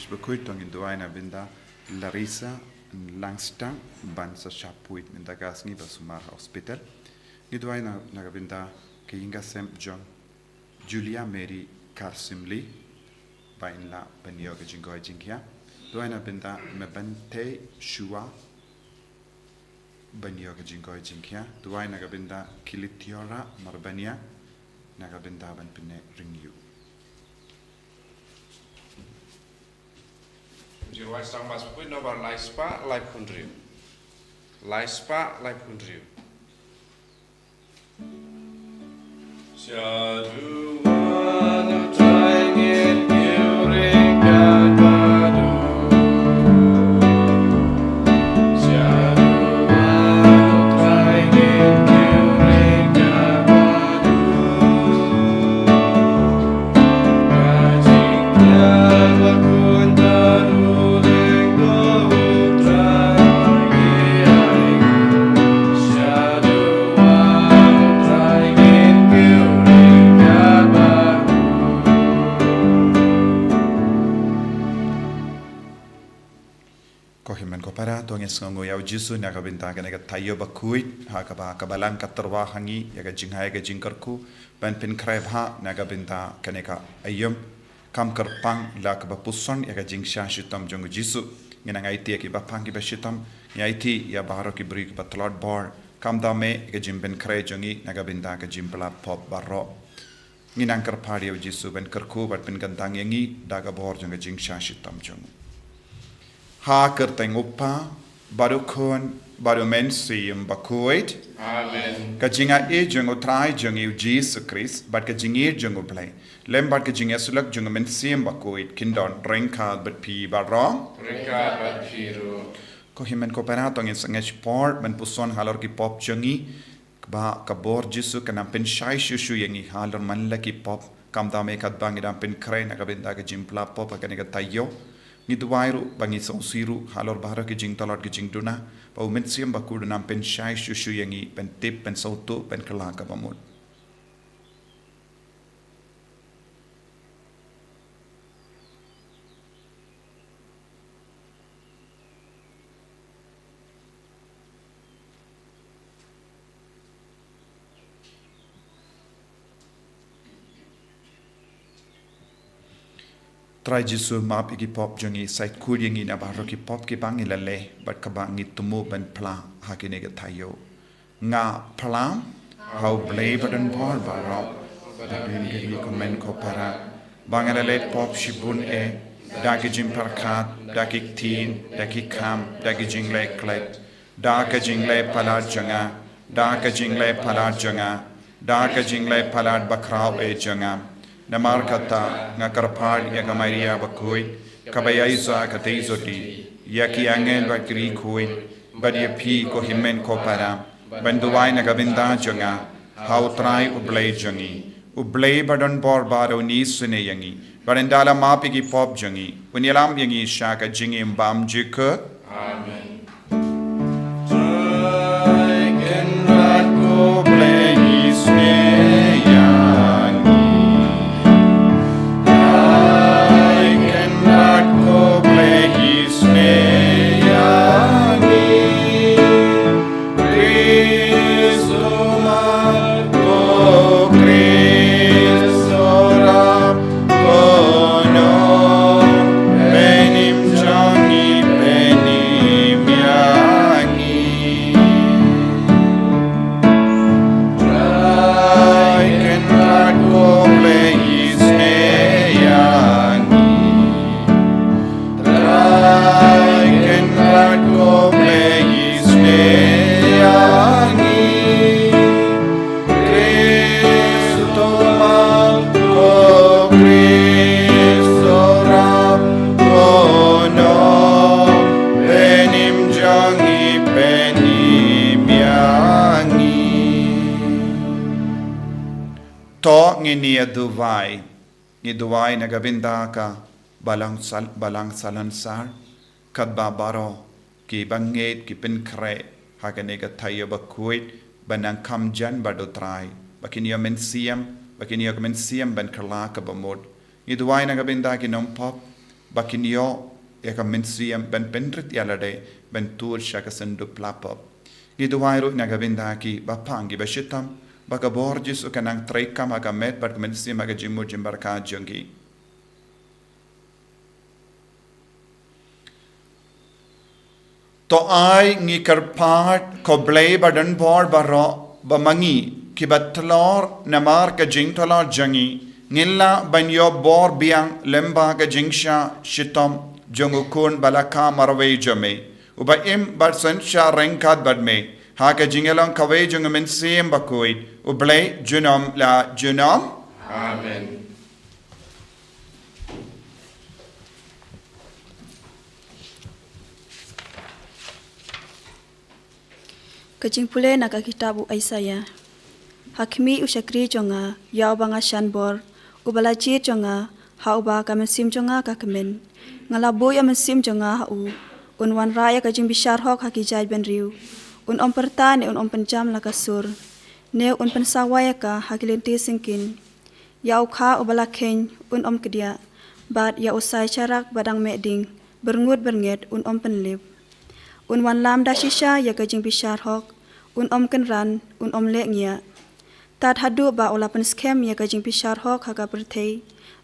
Parish Bakhuid tong induay na binda Larissa Langstang ban sa Shapuit mindaga Sngi basumar hospital. Induay na nagabinda kayinga Sem John Julia Mary Karsimli bain la banyoga jingoy jingya. Duay na binda mebante Shua banyoga jingoy jingya. Duay nagabinda Kilitiora Marbania nagabinda ban pine renew. Jiwa sang mas pun nobar laispa live country. Laispa live country. Shadu wanu trying yuring gadadu. Shadu wanu trying yuring gadadu. Kajingya bakundaru. Para tuang Sngi yau jisu na kabinta ka naga Taïew Bakhuid ha kabalang katarwa hangi yaga jinghai ga jingkarku ban pin kreb ha na kabinta ka naga ayum kam karpang la ka bapuson yaga jingsha shitam jong jisu ngina ngai ti ki bapang ki bashitam ngai ti ya baharo ki bri ka tlot bar kam da me ga jimben kre jongi na kabinta ka jimpla pop barro ngina karpari yau jisu ban karku bat pin gantang yangi daga bor jong jingsha shitam jong ha kerteng upa baru kon baru mensium Bakhuid. Amen. Kajinga jung utrai jung Jesus Christ but kajingi jung uplay lem but kajinga sulak jung mensium Bakhuid kindon rengka but pi barong Rengka but piru ko himen ko peratong in sangech port men puson halor ki pop jungi ba kabor jisu kanam pen shai shushu yangi halor man la ki pop kam da me kat bang idam pen kre na kabinda ka jimpla pop ka ne ka Taïew ni duwairu bangi siru halor bahara ki jing talot ki jing duna pa umensiam bakudu nam pen shai shushu yangi pen tip pen sautu pen kelaka pamut try jisu map igi pop jongi site cool yangi na bahro ki pop ki bangi lale but ka bangi tumu ben pla hakine ga Taïew nga plam how blave and bor baro badin gi komen ko para bangalale pop shibun e dagi jim parkat dagi tin dagi kam dagi jingle klet daga jingle pala janga daga jingle pala janga daga jingle pala bakrao e janga namar kata ngakarpar ya Maria Bakhuid kabayaiza kateizoti yaki angel bakri khuid badia pi ko himen ko para banduwai na gabinda jonga how try ublay jongi ublay badon bor baro ni sune yangi barendala mapigi pop jongi unilam yangi shaka jingi mbam jika amen ni duwai na gabinda ka balang salansar kat babaro ki banget ki penkre hakane ka Taïew Bakhuid banang kamjan badotrai bakini mensiam ban kerla ka bamod ni duwai na gabinda ki nom pop bakinyo eka mensiam ben pendrit yalade ben tur shaka sendu plapop giduwairo nagabinda ki bapangi bashitam baka borgis ukanang traikam aga met bar mensiam aga jimu jimbarka jongi to ai ngi karpat ko blay badan bor baro bamangi ki batlor namar ka jingtola jangi ngilla banyo bor biang lemba ka jingsha shitom jongukun balaka marwe jame uba im bar sansha renkat badme ha ka jingelong kawe jongamen sim Bakhuid ublay junom la junom Amen. Kajing pule naka kitabu Isaiah. Hakimi usyakri jonga yau banga shanbor ubalaji jonga hauba kamesim jonga kakamen ngalabu ya mesim jonga hau unwan raya kajing bishar hok hakijai ben riu un perta ne un penjam la kasur ne un pensawaya ka hakilenti singkin yau kha ubalaken un kedia bad ya usai charak badang meding berngut bernget un penlip un wan lam da shisha ya kajing bishar hok un kenran un lek ngia tat hadu ba ola pen scam ya kajing bishar hok haga berthei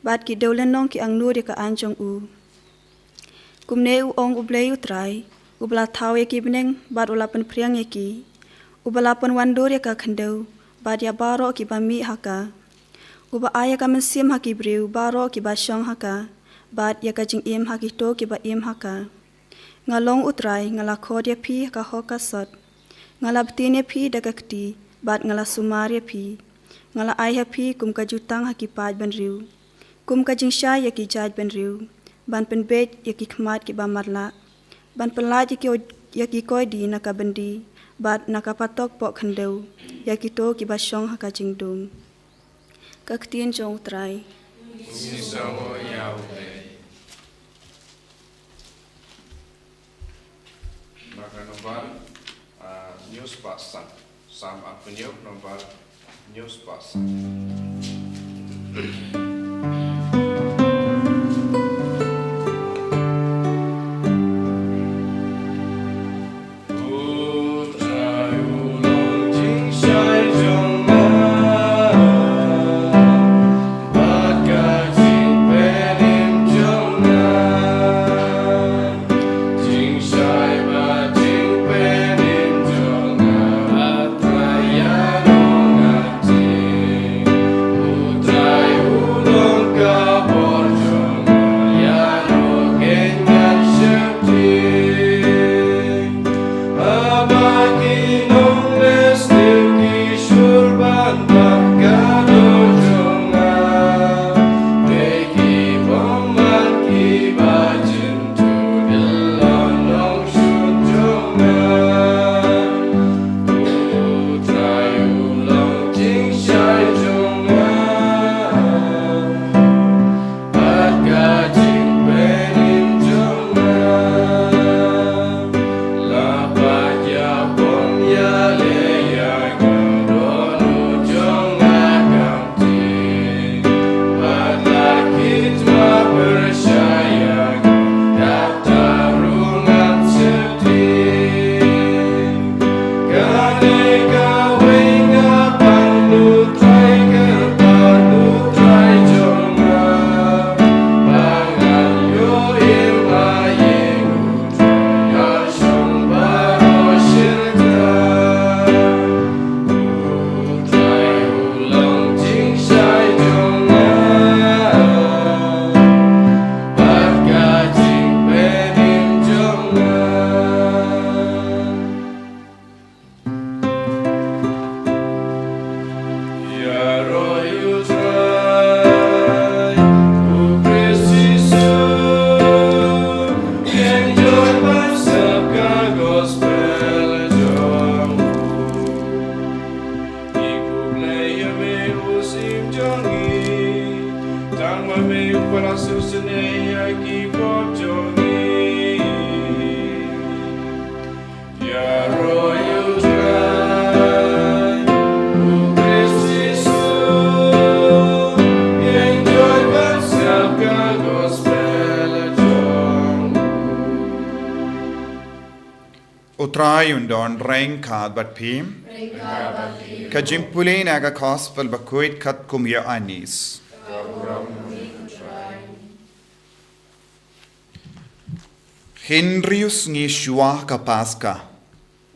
bad ki deulen nong ki angnu de ka anjong u kumne u ong ublei utrai ubla thau ya ki beneng bad ola pen priang ya ki ubala pen wandur ya ka khandeu bad ya baro ki bami haka uba aya ka mensim haki briu baro ki ba shong haka bad ya kajing im haki to ki ba im haka ngalong utrai ngala khod ya phi ka hoka sot ngala btine phi dagakti bad ngala sumar ya phi ngala ai ya phi kum ka jutang haki paj ban riu kum ka jingsha ya ki jaj ban riu ban pen bet ya ki khmat ki ba marla ban pelaj ya ki koi di na ka bandi bad na ka patok po khandeu ya ki to ki ba shong haka jingdum kaktin jong utrai Sisawo Yahweh. Maka nomor news pasang sama penyuk nomor news pasang. Gospel undon rain kad bat pim. Kajimpule naga gospel Bakhuid kat kumya anis. Henrius ngi shua kapaska.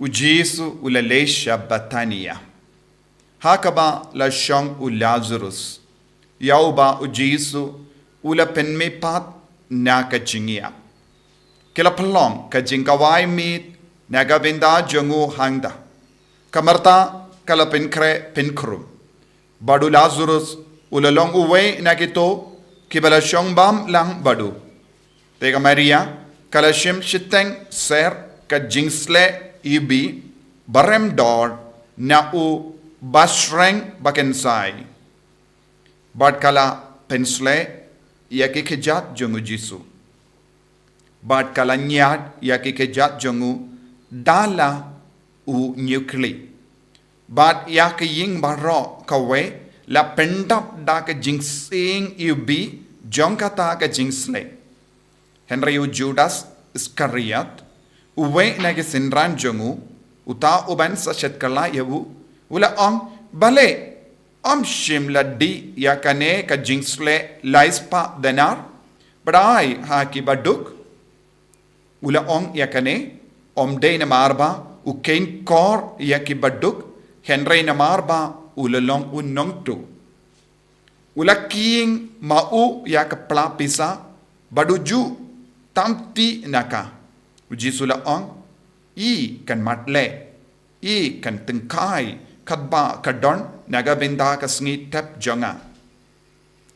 Ujesu ulalesha Batania. Hakaba la shong u Lazarus. Yauba ujesu ula penmepat na kajingia. Kila pelong kajingkawai mit nagabinda jongu hangda. Kamarta kala penkre penkrum. Badu Lazarus ulalong uwe nakito kibala shong bam lang badu. Tega Maria kala shim shiteng ser kajingsle ibi barem dor na u basreng bakensai. Bad kala pensle yakikejat jongu Jisu. Bad kala nyat yakikejat jongu dala u nyukli. Bad yakiying baro kawe la pendap da ka jingsing ibi jongkata ka jingsle. Henry u Judas Iscariot uwe nage sinran jongu uta uban sa shetkala yabu ula bale shimla di yakane ka jingsle laispa denar badai ha ki baduk ula yakane de na marba ukain kor yaki baduk Henry na marba ulalong unong tu ula king mau yakapla pisa baduju tamti naka ujisula i kan matle i kan tengkai kadba kadon nagabinda kasngi tap jonga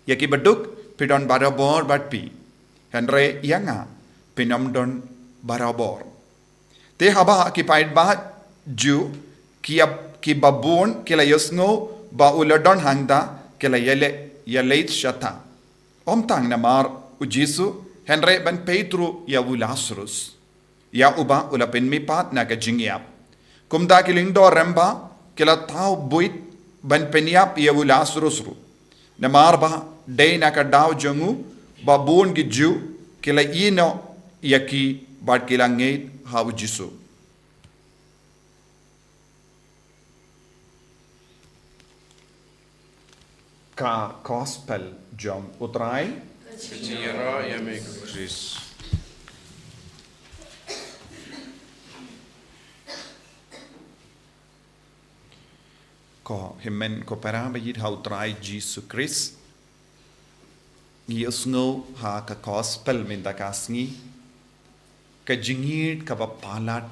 yaki baduk pidon barabor batpi Henry yanga pinomdon barabor te haba ki paid ba ju ki babun kila yosngo ba uladon hangda kila yeleit shata tang namar ujisu Henry ban Pedro ya Lazarus ya uba ula penmipat naga jingiap kumda kilingdo remba kila tau buit ban peniap ya Lazarus ru namar ba day naka daw jongu babun giju kila ino yaki bad kila ngait haw Jisu ka gospel jom utrai Kecira yame Chris. Ko himen ko para bayit ha utrai Jesus Christ Yosngo ha ka gospel minda kasngi ka jingir ka bapalat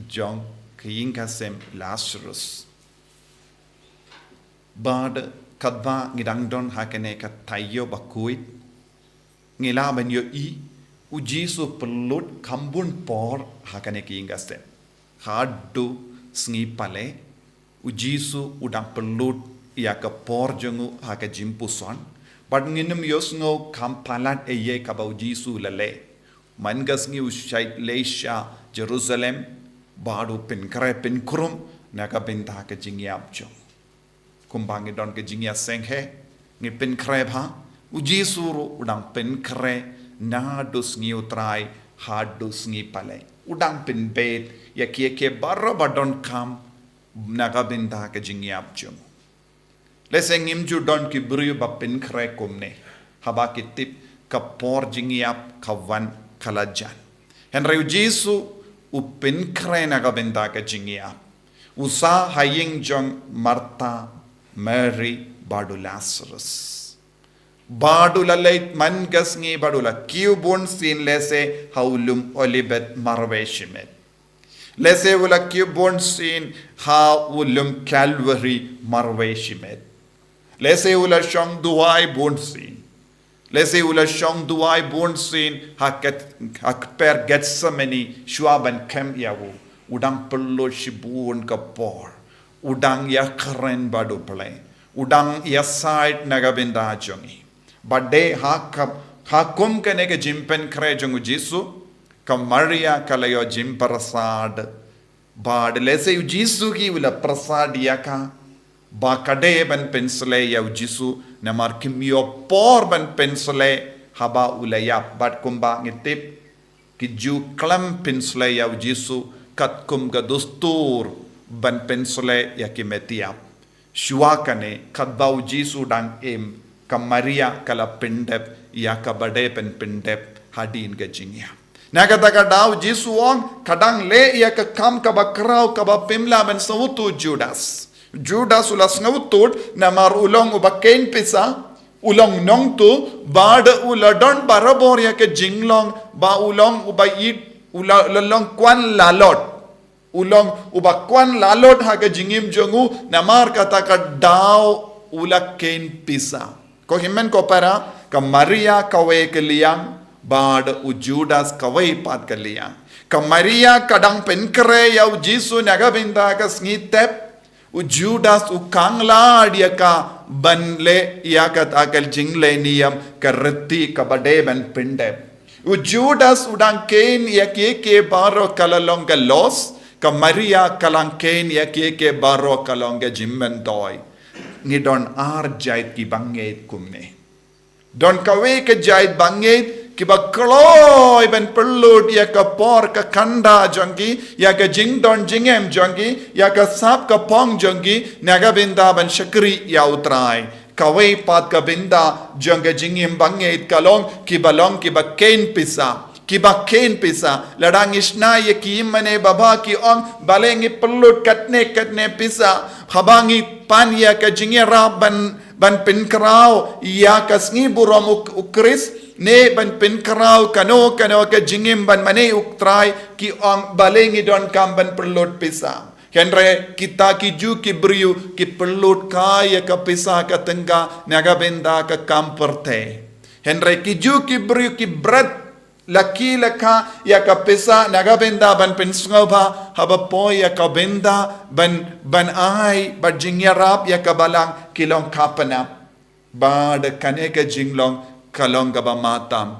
jong kaying kasem Lazarus bad kadva ngidangdon hakene ka Taïew Bakhuid ngila ban yo ujisu pelut kambun por hakane kaying kasem hadu sngi pale ujisu udang pelut ya ka por jongu haka jimpuson but nginum yosngo kampalat eye ka ujisu lale mangas ngi ushait leisha Jerusalem badu penkre penkrum naka benta ka jingyap jo kumbangi don ka jingya senghe ngi penkre bha ujisu ru udang penkre na dus ngi utrai ha dus ngi pale udang penbet ya ke barro badon kam naga benta ka jingyap jo leseng imju don ki bru ba penkre kumne haba ki tip ka por jingyap ka wan kalajan Henry Jisu upenkre naga benta ka jingyap usa haying jong Martha Mary badu Lazarus badu lalait mangas ngi badula kiubun sin lese haulum olibet marveshimet lese wala kiubun sin ha ulum Calvary marveshimet lese wala shong duai bun sin lese wala shong duai bun sin hakper Gethsemane shuaban kem yawu udang perlu shibun kapor udang ya keren badu play udang ya side nagabinda jongi bade hakum kene ke jimpen kre jongu Jisu ka Maria kalayo jim prasad bad lese Jisu ki wala prasad yaka ba kade ban pensle ya Jisu namar kimyo por ban pensle haba ulaya bad kumba ngitip ki ju klam pensle ya Jisu kat kum ga dustur ban pensole ya ki metiap shua kane kat bau Jesu dang ka Maria kala pendep ya ka bade pen pendep hadin ga jingya nakata ka daw Jesu ong kadang le ya ka kam ka bakraw ka ba pimla ben sautu Judas ulas ngautud na mar ulong ubaken pisa ulong nong tu bad uladon barabor ya ke jinglong ba ulong ubayit ulalong kwan lalot ulong ubakwan lalot ha ke jingim jongu namar kata ka daw ulaken pisa ko himmen ko para ka Maria kawe ke liang bad u Judas kawe pat ke liang ka Maria kadang penkre yau Jesu naga binda ka sngi u Judas u kangla dia ka banle ya ka takal jingle niyam ka reti ka bade ban pinde u Judas udang ken ya ke baro kalalong ka los ka Maria kalang ken ya ke baro kalong ka jimmen toy ngidon ar jait ki banget kumne don kawe ke jait banget kiba kloy ben perlu ya ka por ka kanda janggi ya ka jingdon jingem janggi ya ka sap ka pong janggi naga binda ban shakri ya utrai kawai pat ka binda jangga jingim bangit kalong kibalong kiba ken pisa ladang isna ye ki mane baba ki ong balengi perlu katne pisa habangi pan ya ka jingira ban pinkrau ya ka sngi burom ukris ne ban pinkrau kano ka jingim ban mane uktrai ki ong balengi don kam ban perlut pisa Henry kita ki ju ki briu ki perlut kaya ka pisa ka tengga naga benda ka kamperte Henry ki ju ki briu ki bread laki laka ya ka pisa naga benda ban pinsngau ba haba po ya ka benda ban ai ba jingyarap ya ka balang kilong kapana ba de kane ka jinglong kalong gaba matam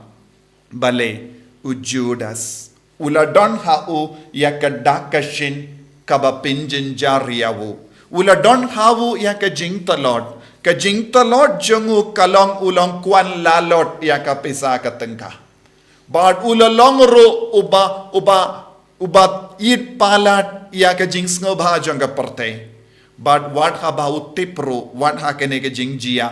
bale u Judas uladon hau ya ka dakashin kaba pinjin jariawu uladon hau ya ka jingtalod jongu kalong ulong kwan lalot ya ka pisa ka tengka bad ulalong ro uba it palat ya ka jingsngo bha jonga perte bad wat ha ba utipro wat ha kene ka jingjia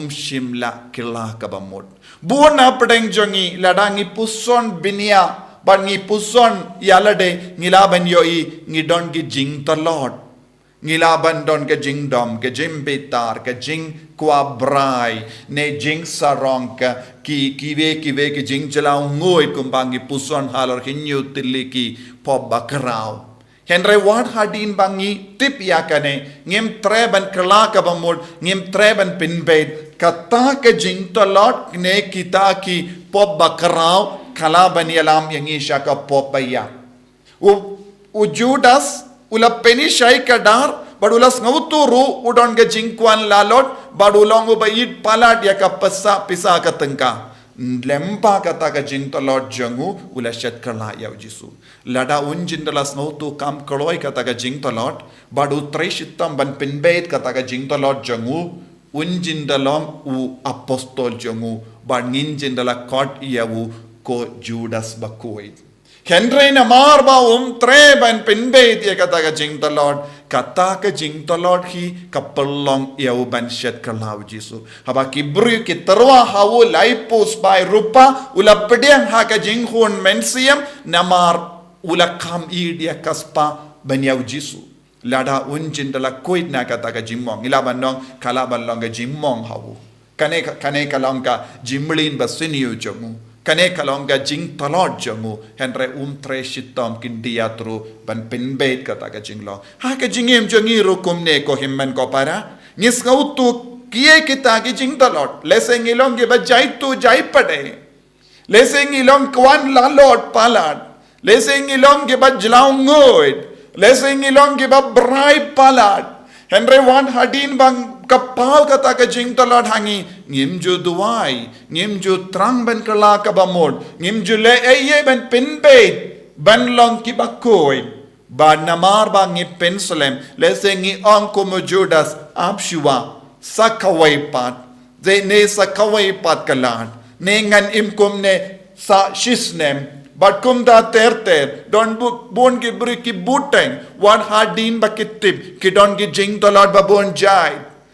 shimla kila kabamod buona pedeng jongi ladangi puson binia bangi puson yalade ngilaban yoi ngidon gi jing talot ngilaban don ke jing dom ke jing betar ke jing kwa brai ne jing sarong ka ki kive ke jing jalau ngoi kumbangi puson halor hinyu tiliki po bakrao Henry wat hadin bangi tip yakane ngem treban kala kabamod ngem treban pinbed kata ke jingtolot ne kita ki pop bakrao kala banialam yang isya ka pop baya u Judas ula peni shai kadar badulas nguturu udon ke jingkwan lalot badulong ubayit palat ya ka pisa ka tengka lempa kata ka jingtolot jangu ula shat kala ya Jesu lada unjin dalas ngautu kam koloi kata ka jingtolot badu treshitam ban pinbeit kata ka jingtolot jangu unjin dalam u apostol jangu ban nginjin dala kot iawu ko Judas Bakhuid Henry na marba tre ban pinbeit ya kata ka jingtolot hi kapelong iawu ban shat kalau Jesu haba kibru ki terwa hawu laipus by rupa ula pediang ha ka jinghun mensiam namar ula kam dia kaspa banyau Jesu lada unjin dala koit na kata ka jimmong ilaban nong kalaban long ka jimmong hawu kane kalong ka jimlin basiniu jamu kane kalong ka jing talot jamu henre tre shitam kin diatru ban pinbeit kata ka jinglong ha ka jingem jangi rukum ne ko himmen ko para nis ngautu kiye kita ki jing talot leseng ilong ke ba jaitu jai pade leseng ilong kwan lalot palat leseng ilong ke ba jlaung ngoid leseng ilong ke ba brai palat henry wan hadin bang kapal kata ka jing talot hangi ngimju duai ngimju trang ben kala ka bamod ngimju le eye ben pinbeit ban long ki bakoi ba namar ba ngi pensolem leseng ngi ong ko Judas abshua sakawai pat ze ne sakawai pat kalan ne ngan imkum ne sa shisnem But kum da ter, don bon ki bri ki buteng, what hardin ba kitip, ki don ki jing tolot ba bon jai.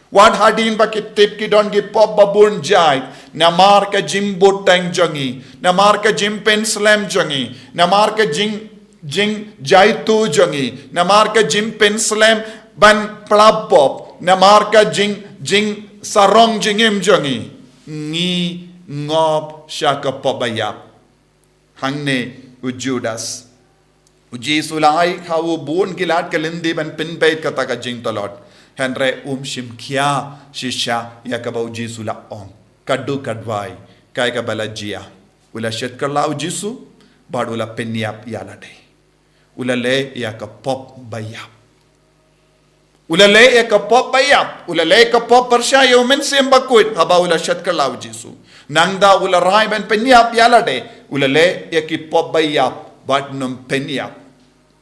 What hardin ba kitip, ki don ki pop ba bon jai. Namar ka jim buteng jongi, namar ka jim pen slam jongi, namar ka jing jai tu jongi, namar ka jim pen slam ban plab pop, namar ka jing sarong jingim jongi. Ngi ngop shaka pobayap. Hangne u Judas. U Jesulai kawu bun gilat kalindi ban pinbait kataka jing tolot. Henre shim kia shisha yakabau Jesula ong. Kadu kadwai kai kabala jia. Ula shet karlau Jesu bad ula penyap yalade. Ula le yakapop bayap. Ula le yakapop bayap. Ula le yakapop persyayo mensim Bakhuid haba ula shet karlau Jesu. Nangda ula rai ben penyap yalade. Ula le yakipop bayap bad num penyap.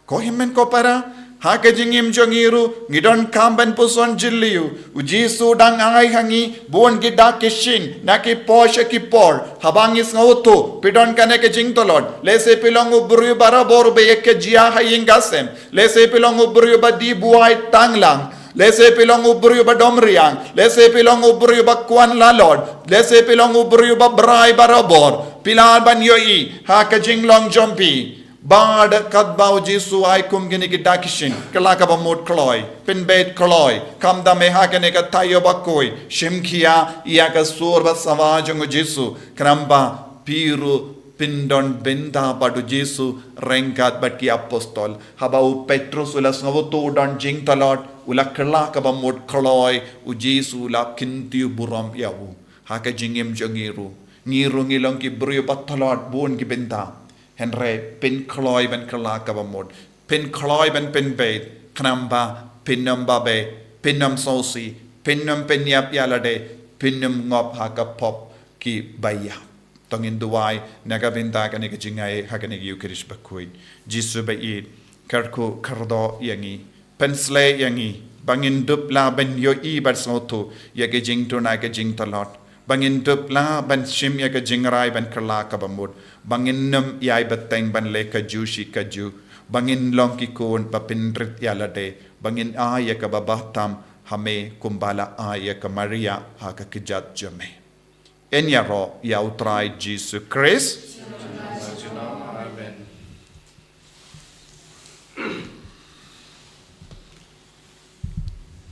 Ko himen ko para haka jingim jongiru ngidon kamban puson jilliu ujisu dang angai hangi buon gida kishin naki posha ki por habangis ngautu pidon kane ke jing tolod lese pilong ubru barabor be ek jia hayingasem lese pilong ubru ba di buai tanglang lese pilong ubru ba domriang lese pilong ubru ba kwan lalod lese pilong ubru ba brai barabor pilar ban yoi haka jinglong jompi Bad kadbau Jesu ai kum gini ki dakishin kalaka ba mot kloy pinbet kloy kam da me hakane ka Taïew Bakhuid shimkhia ya ka sur ba savajung Jesu kramba piru pindon benda padu Jesu rengkat bat ki apostol habau Petrus ulas ngawoto don jing talot ula kalaka ba mot kloy u Jesu la kintiu buram yawu haka jingim jongiru ngiru ngilong ki brio batalot bon ki benda Henry pin kloy ben kalaka bamod pin kloy ben pin bait knamba pinnam babe pinnam sosi pinnam penyap yalade pinnam ngop haka pop ki baya tongin duwai nagabinda kani kajingai hakani yukirish Bakhuid Jesu bait karku kardo yangi pensle yangi bangin dupla ben yo I bar soto yake jing to na ke jing talot bangin dupla ban shim yake jingrai ben kalaka bamod bangin num yai bateng ban le kaju shi kaju bangin long ki kon papinrit yalade bangin aya ka babatam hame kumbala aya ka Maria haka kijat jame enya ro ya utrai Jesus Christ Amen.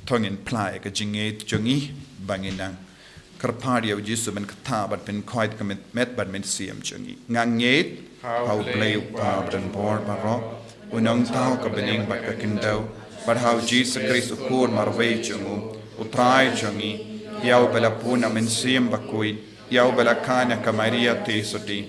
tongin plai ka jinget jongi banginang Karpadia Jesu ben kata bat ben quite commit met bat men siam chungi nganget how play pardon bor baro unong tao ka bening bat ka kindau but how Jesus Christ ukun marway chungu utrai chungi yau bela puna men siam Bakhuid yau bela kana ka Maria tesoti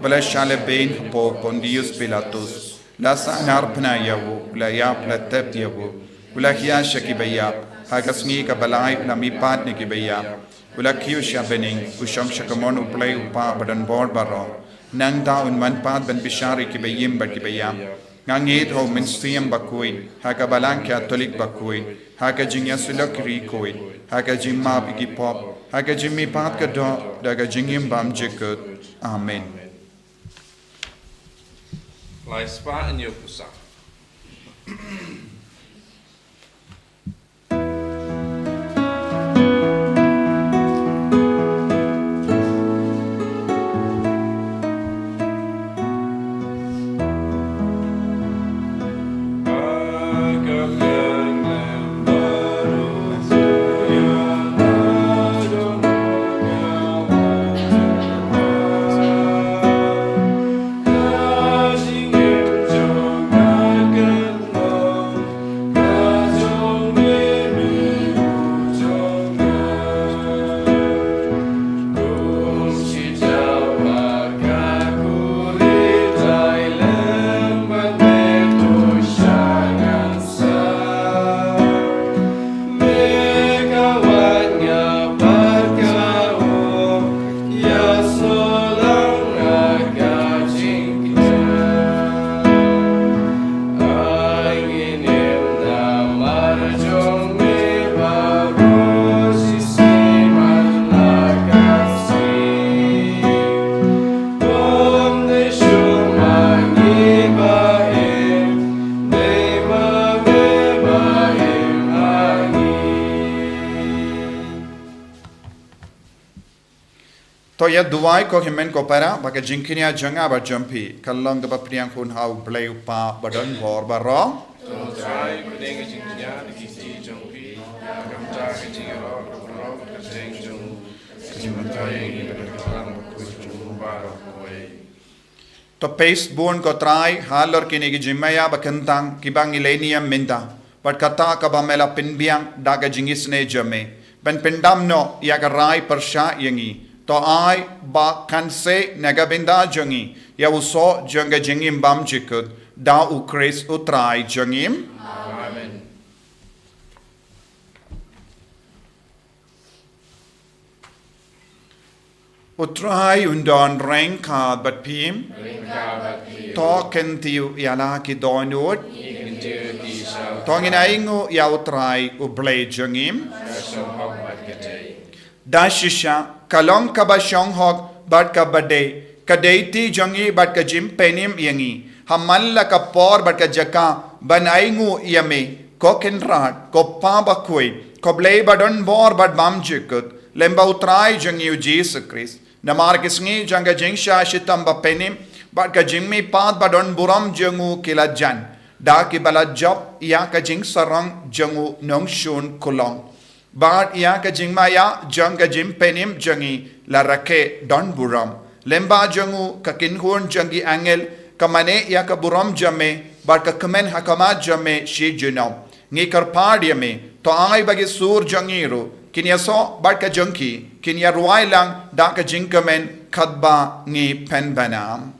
bela shale ben po Pontius Pilatus la sanar pna yawu la yap la tep yawu ula hiya shaki bayap hagasngi ka balai na mi pat ni ki bayap Ula kiu siya bening, usong siya kamon uplay upa badan bor baro. Nang daun man pat ben bishari ki bayim ba ki bayam. Ngangit ho min siyam Bakhuid, haka balang kya tolik Bakhuid, haka jingya sulok rikoid, haka jimma bigi pop, haka jimmi pat ka do, daga jingim bam jikut. Amen. Lai spa in your pusa. ko ya duai ko himen ko para baka jingkinia janga ba jampi kalong ga priang hun hau blai upa badon bor barong try kuning jingnya dikiti jongpi gamta jingero ro kaseng jong kecimatai ini berkelang Bakhuid barok koi to pace born ko try halor kini gi jimaya bakantang kibang ilenia minda but kata ka ba mela pinbiang daga jingis ne jame ben pendam no ya ga rai persha yangi to ai ba kanse naga binda jangi ya uso janga jingim bam jikut da u kris utrai jangim amen utrai undon reng ka bat pim ringkabat to kentiu yala ki donut ikintir di sa tongin aingu ya utrai u blai jangim kasong hokbat katay dashisha kalong ka ba shong hok bat ka bade kadeiti jangi bat ka jim penim yangi hamalla ka por bat ka jaka banaingu yame ko kenrat ko pa Bakhuid ko blai badon bor bat bam jikut lemba utrai jangi u Jesus Christ namar kisngi janga jingsha shitam ba penim bat ka jimmi pat badon buram jangu kilajan da ki bala job ya ka jing sarang jangu nong shun kulong Bart ya ka jingmaya jang ka jim penim jangi la rake don buram lemba jangu ka kinhun jangi angel kamane ya ka buram jame bar ka kamen hakama jame shi junam ngi karpadia me to ai bagi sur jangiru kinya so bar ka janki kinya ruai lang da ka jingkamen khadba ngi penbanam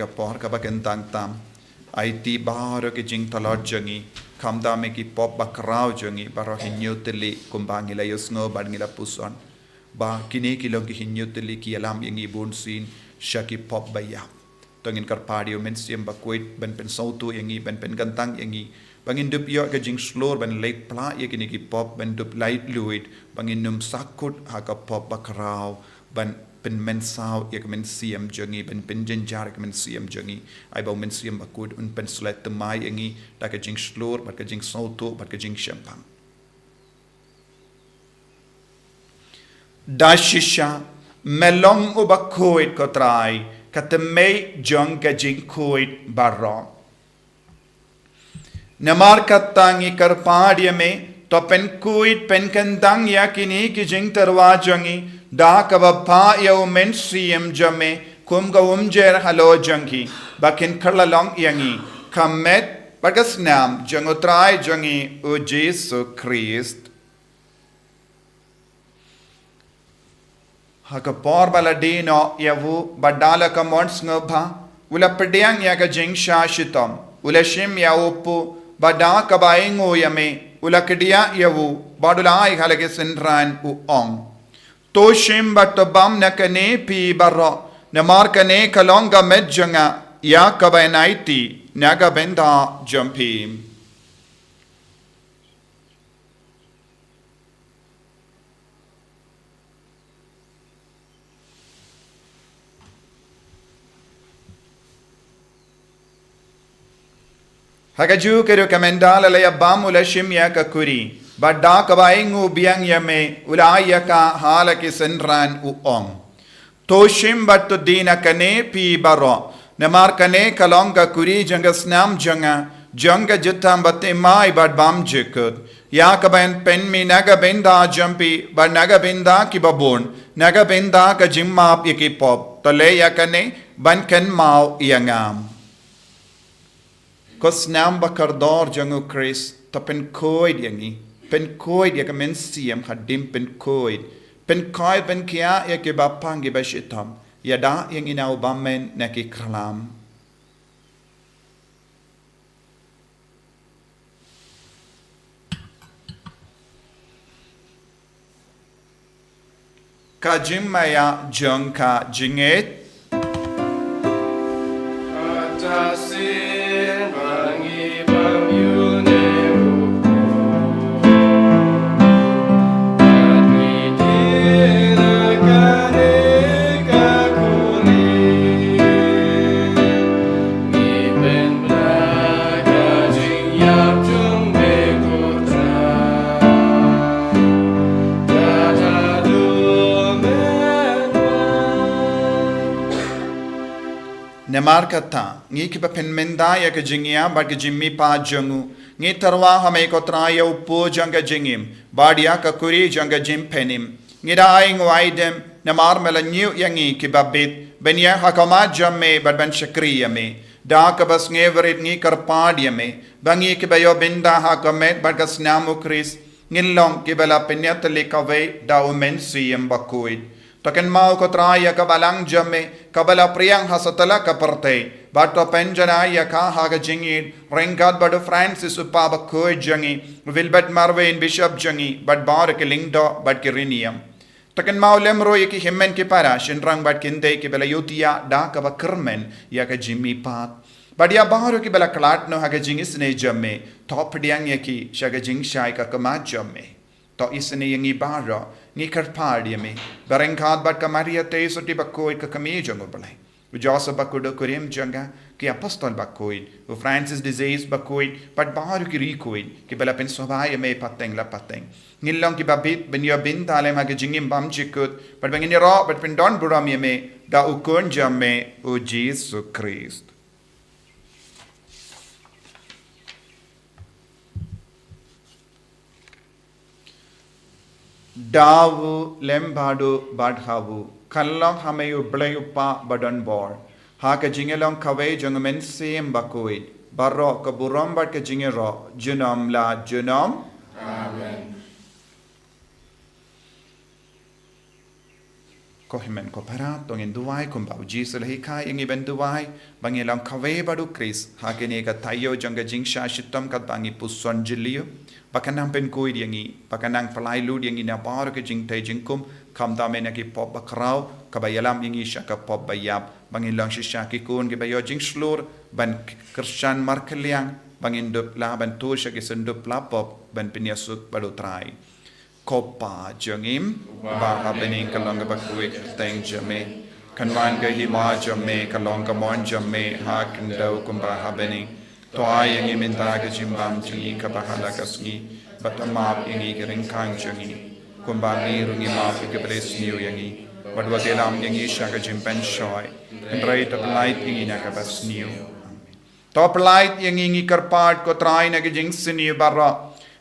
ka por ka bakentang tam IT baharo ki jing talot jangi khamda me ki pop bakrao jangi baro hinyutli kumbangila yusno badngila puson ba kini kilong ki hinyutli ki alam yangi bunsin shaki pop baya tongin karpadio men siam Bakhuid ben pen sautu yangi ben pen gantang yangi bangin dup yo ka jing slor ben late pla yakini ki pop ben dup light fluid bangin num sakut ha ka pop bakrao ban pen men sao yak men siam jangi pen jenjar yak men siam jangi ai bau men siam Bakhuid un pen slet mai yangi da ka jing slor bat ka jing sautu bat ka jing champang dashisha melong u Bakhuid ko trai katemei jong ka jing Bakhuid barro namar katangi karpadia me to pen Bakhuid pen kandang yakini ki jing tarwa jangi da ka ba yo men siam jame kum ga umjer halo jangi bakin khalalong yangi kamet bagasnam jangotrai jangi u Jesus Christ haka por baladino yavu badala ka mons ngobha ula pediang ya ka jing shashitam ula shim ya upu bada ka baingo yame ula kedia yavu badulai halage senran u ong to shim batobam nakane pi barro namar kane kalonga medjanga ya ka bainaiti naga benda jumpim Hagaju kero kamendala la yabam ula shimya ka kuri Bada kabaingu biang yame ulayaka halaki senran uong. Toshim batu dina kane pi baro. Namar kane kalonga kuri janga snam janga jutam bate mai bad bam jikut. Ya kabain pen mi naga benda jampi bad naga benda ki babon. Naga benda ka jimmap ikipop. Tole ya kane ban ken mau iangam. Kos nam bakardor jangu Chris tapen koid yangi. Pen koid ya kamen siam hadim pen koid. Pen koid pen kia ya ke bapang ge bashitam. Ya da yang inau bamen na ki kralam. Ka jimmaya jang ka jinget. Atasin bangi bamyune uko. Admidina kane kakuli. Ngiben blaga jingyap jung bekotra. Tata Nemar kata, ngi ki pen menda ya ke jingia bad ke jimmi pa jangu. Ngi tarwa hame ko traya upo janga jingim. Badia ka kuri janga jim penim. Ngi da aing waidem nemar mela nyu yangi ki babit. Benya hakama jamme bad ban shakriya me. Da ka bas ngeverit ngi karpadia me. Bangi ki bayo binda hakamet bad ka snamu kris. Ngilong ki bala penyat likawe da umen siyem Bakhuid. Takan mau ko traya ka balang jamme kabala priyang hasatala ka parte bato penjana ya ka haga jingid rengkat bado Francis upa Bakhuid jangi Wilbert Marvin Bishop jangi bad bar ke lingdo bad ke riniam takan mau lemro ya ki himmen ki para shinrang bad kinde ki bela yutia da ka ba kermen ya ka jimmi pat badia baharo ki bela klat no haga jingis ne jamme top diang ya ki shaga jing shai ka kama jamme to isne yangi bahro ngi karpadi me barengkat bat kamaria te soti Bakhuid ka kami jango balai ujosa Bakhuid kurim janga ki apostol Bakhuid u Francis disease Bakhuid pat baharu ki rikuid ki bela pen sobaya me pateng la pateng ngilong ki babit ben yo bin tale ma ke jingim bam chikut pat bangini ro pat pen don buram me da ukon jamme u Jesus Christ Davu lembadu badhavu kallam hameyu blayupa badan bor haka jingelong kawe jongumen sim Bakhuid barro kaburam bad ka jingero junam la junam Amen. Kohimen ko para tongin duwai kumbau Jesus lahi kai ingi ben duwai bangilang kawe badu Chris haka ni ka Taïew jonga jingsha shitam kat bangi puson jiliyo Pakanang pen koi diangi, pakanang palai lu diangi na bar ke jing te jingkum, kam da mena ki pop bakrau, kabayalam yangi shaka pop bayab, bangin lang shisha ki kun ki bayo jing slur, ban Christian markeliang, bangin dup la ban tu shaki sendup la pop, ban pinyasuk baru trai. Kopa jangim, baha bening kalonga Bakhuid teng jame, kanwan ke hima jame, kalonga mon jame, ha kendau kumbaha bening. Toa yangi minta ke jimbam jangi ka bahala kasngi batamap yangi ke ringkang jangi kumbani rungi map ke bres niu yangi badwa gelam yangi shaka jimpen shoy ndrai to light yangi na ka bas niu top light yangi ngi karpat ko trai na ke jing sini barra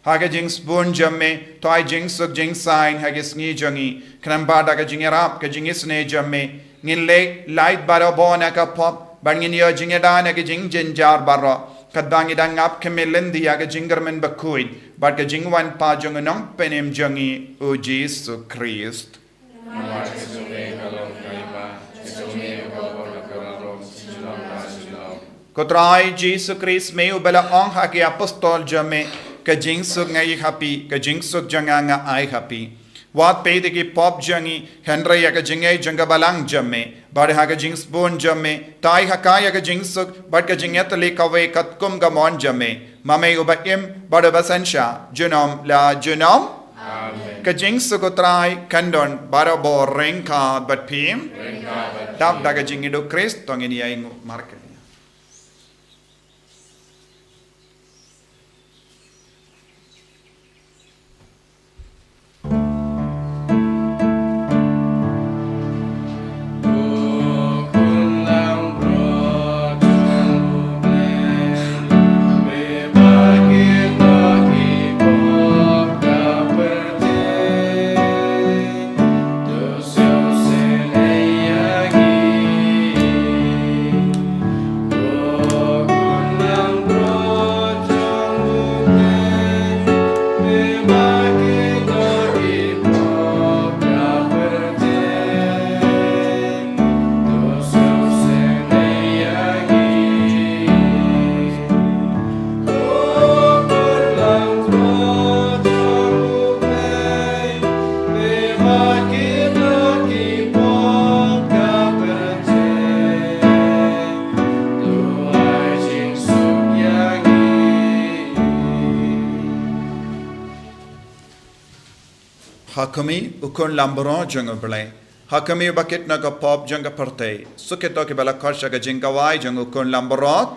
haga jing spoon jamme toy jing suk jing sign haga sngi jangi kramba da ka jingerap ka jingis ne jamme ngin le light baro bona ka pop bangin yo jingeda na ke jing jinjar barra Kadbangi dang ap kemelen dia ke jingermen Bakhuid, but ke jingwan pa jong nong penem jangi o Jesus Christ. Namar ke jome kalong kaiba, ke jome babon kalong sijulam la sijulam. Kotrai Jesus Christ me ubela ong ha ke apostol jame ke jingsuk ngai happy, ke jingsuk janga nga ai happy. Wat pe de ki pop jangi Henry ya ke jingai janga balang jamme. Bad ha ke jings bon jamme tai ha ka ya ke jingsuk bad ke jinget le kawe katkum gamon jamme mame ubaim bad basansha junom la junom Amen. ke jingsuk utrai kandon barabo renka bat pim dab daga jingido Christ tongin ya ingu marke Hakami ukun lambron junga belai. Hakami bakit naga pop junga parte. Suketo ke bala karsha ga jingawai junga ukun lambrot.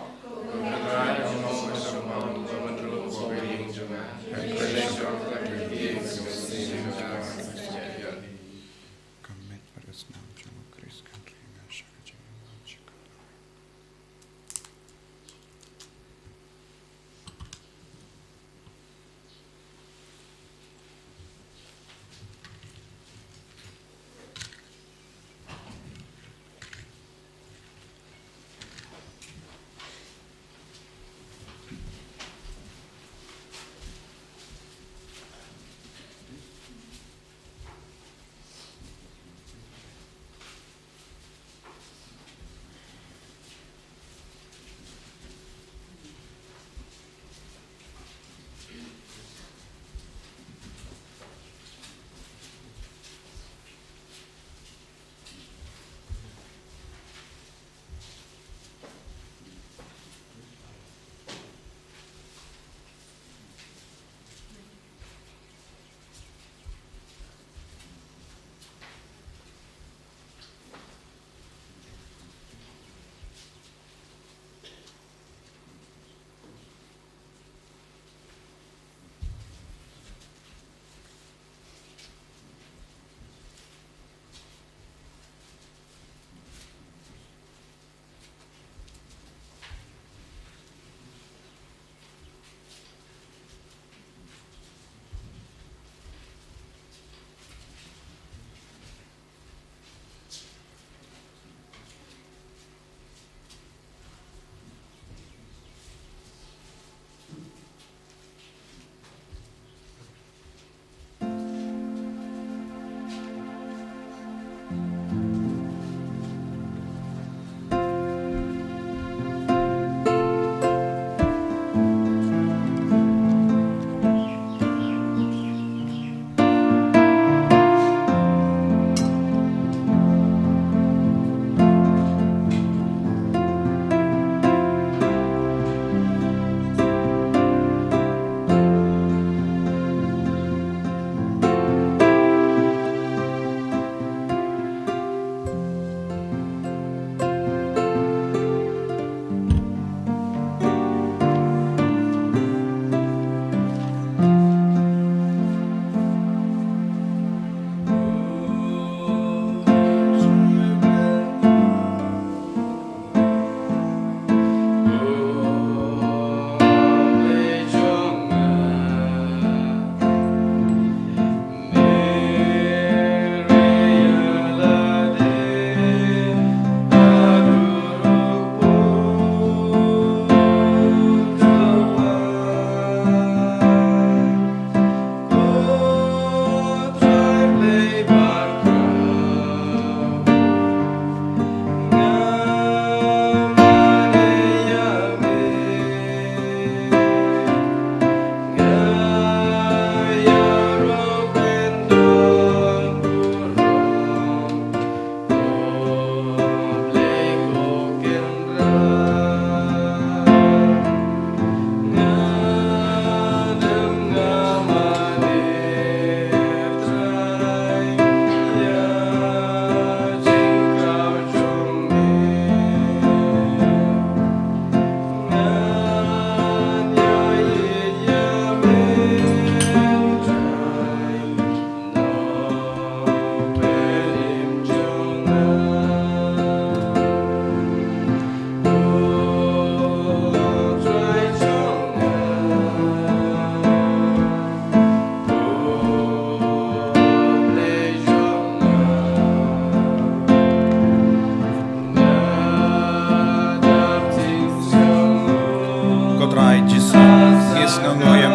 Ngis ngis ngis ngis ngis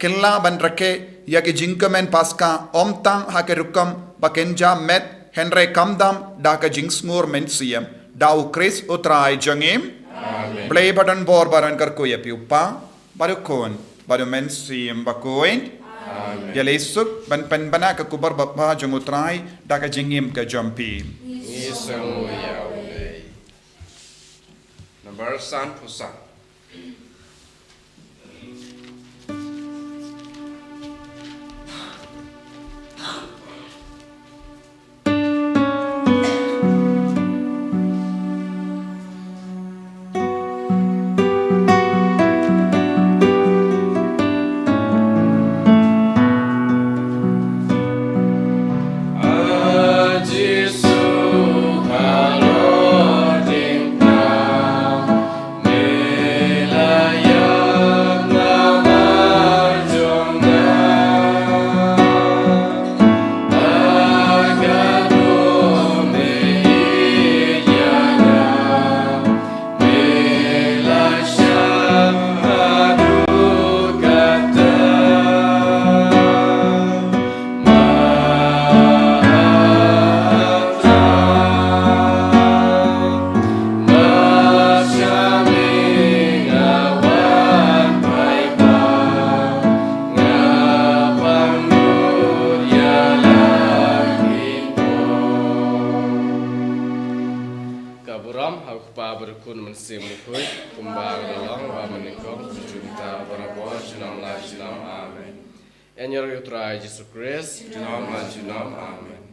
killa ban rake yaki jingkamen paska omtang hakerukam bakenja met henre kamdam daka jingsngur men siem dau Chris utrai jangim blay badan bor baran karkuya piupa baru kon baru men siem Bakhuid ya lesuk ban pen bana ka kubar bapa jangutrai daka jingim ka jampi Isang Yahweh. Number San Pusan. Berkun mensim Bakhuid, kumbang dolong, waman Nyngkong, Jubilee, barabon, junam la, junam, amen. En yor yutrai Jesus Christ, junam la, junam, amen.